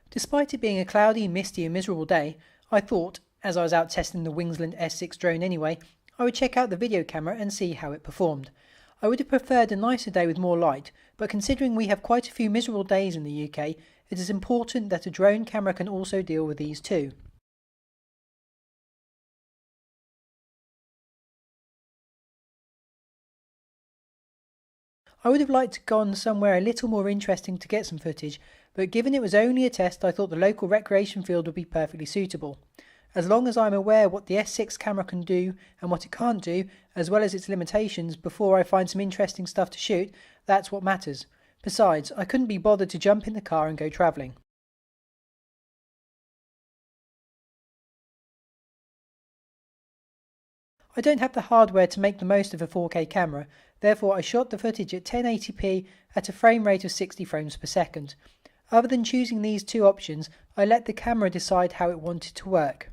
Despite it being a cloudy, misty and miserable day, I thought, as I was out testing the Wingsland S6 drone anyway, I would check out the video camera and see how it performed. I would have preferred a nicer day with more light, but considering we have quite a few miserable days in the UK, it is important that a drone camera can also deal with these too. I would have liked to have gone somewhere a little more interesting to get some footage, but given it was only a test, I thought the local recreation field would be perfectly suitable. As long as I'm aware what the S6 camera can do and what it can't do, as well as its limitations, before I find some interesting stuff to shoot, that's what matters. Besides, I couldn't be bothered to jump in the car and go travelling. I don't have the hardware to make the most of a 4K camera, therefore I shot the footage at 1080p at a frame rate of 60 frames per second. Other than choosing these two options, I let the camera decide how it wanted to work.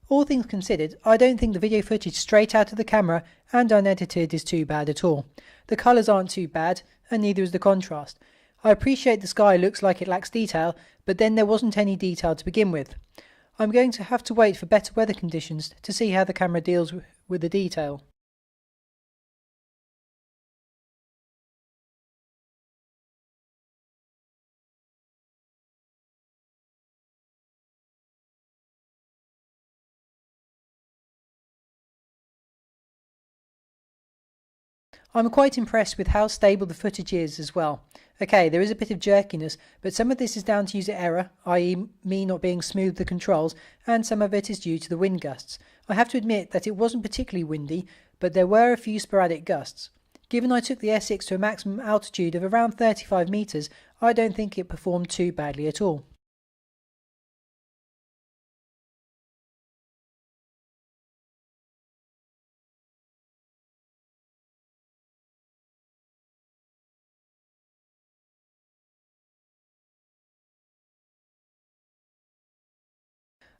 All things considered, I don't think the video footage straight out of the camera and unedited is too bad at all. The colours aren't too bad, and neither is the contrast. I appreciate the sky looks like it lacks detail, but then there wasn't any detail to begin with. I'm going to have to wait for better weather conditions to see how the camera deals with the detail. I'm quite impressed with how stable the footage is as well. Okay, there is a bit of jerkiness, but some of this is down to user error, i.e. me not being smooth with the controls, and some of it is due to the wind gusts. I have to admit that it wasn't particularly windy, but there were a few sporadic gusts. Given I took the S6 to a maximum altitude of around 35 metres, I don't think it performed too badly at all.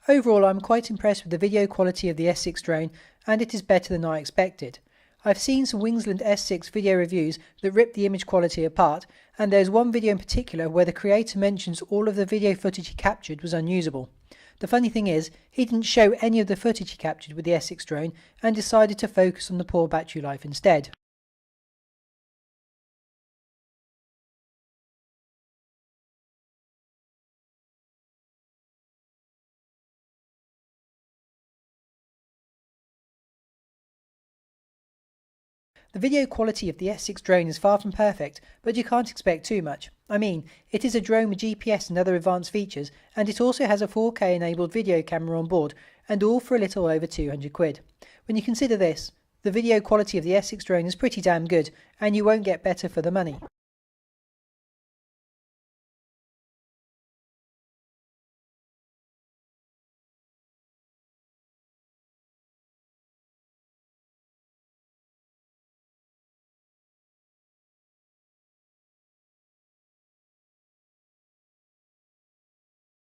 Overall, I'm quite impressed with the video quality of the S6 drone, and it is better than I expected. I've seen some Wingsland S6 video reviews that rip the image quality apart, and there's one video in particular where the creator mentions all of the video footage he captured was unusable. The funny thing is, he didn't show any of the footage he captured with the S6 drone and decided to focus on the poor battery life instead. The video quality of the S6 drone is far from perfect, but you can't expect too much. I mean, it is a drone with GPS and other advanced features, and it also has a 4K enabled video camera on board, and all for a little over 200 quid. When you consider this, the video quality of the S6 drone is pretty damn good, and you won't get better for the money.